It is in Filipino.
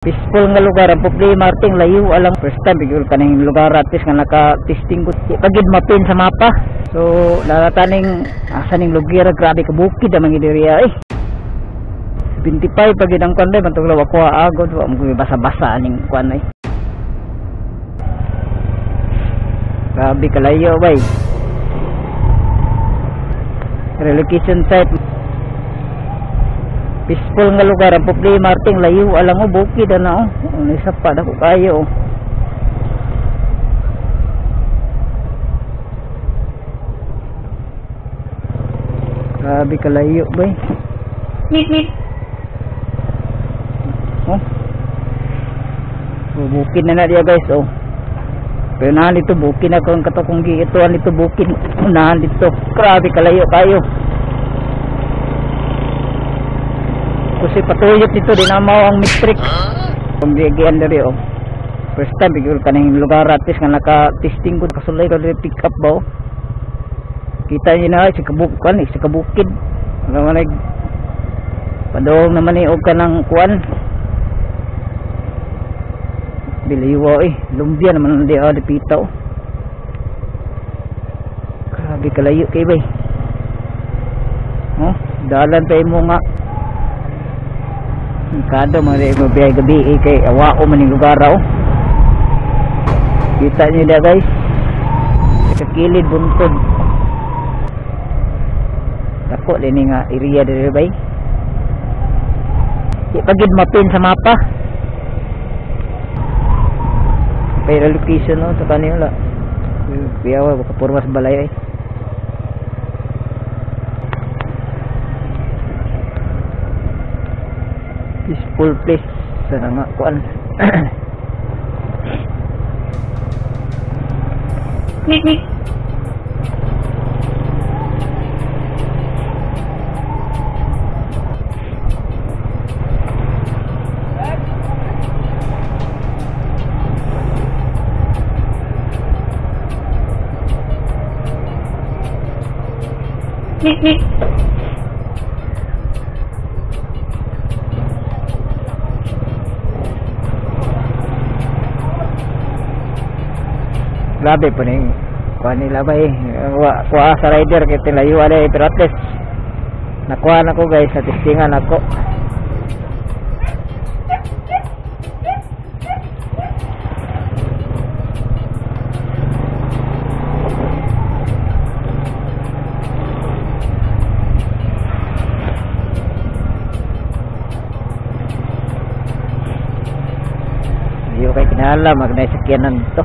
Peaceful nga lugar ang problema Marting layo alang first time bigul kaning lugar atis nga naka-testing ko pagid mapin sa mapa. So lalataning asa ning lugar grabe ka bukid ang mga area 25 pagid ang kwan day bantog lawa ko agod wa mo basa-basa ning kwan ay. Grabe ka layo bay. Relocation site. Peaceful nga lugar ang problema Marting layo alang mo bukid na ano isa pa dako kayo grabe ka layo bay so bukid na dia guys pero nahan dito bukid na kung katokong giituan dito bukid nahan dito grabe ka layo kayo. Kasi patuyot dito din amaw ang metric kung diagian dari first time bigul kaning lugar atis nga naka-testing ko kasulay ko dari pick up ba kita nyo na sa kabukan sa kabukid naman padong naman og kanang kuan biliwa lumbia naman di pitaw grabe kalayo kay bay dalan tayo mo nga kada mga mabiyay gabi kay awao man yung lugar kita nyo na guys sa kilid buntod ako din nga area dito bay pagid mapin sa mapa pero location ito kanila piyawa baka purwas balay peaceful place sana nga kuan grabe po ning kuha nila ba kuha sa rider kaya tilayo alay pero at least nakuha na ko guys sa testingan ako ayaw kay kinala magnaisakyanan to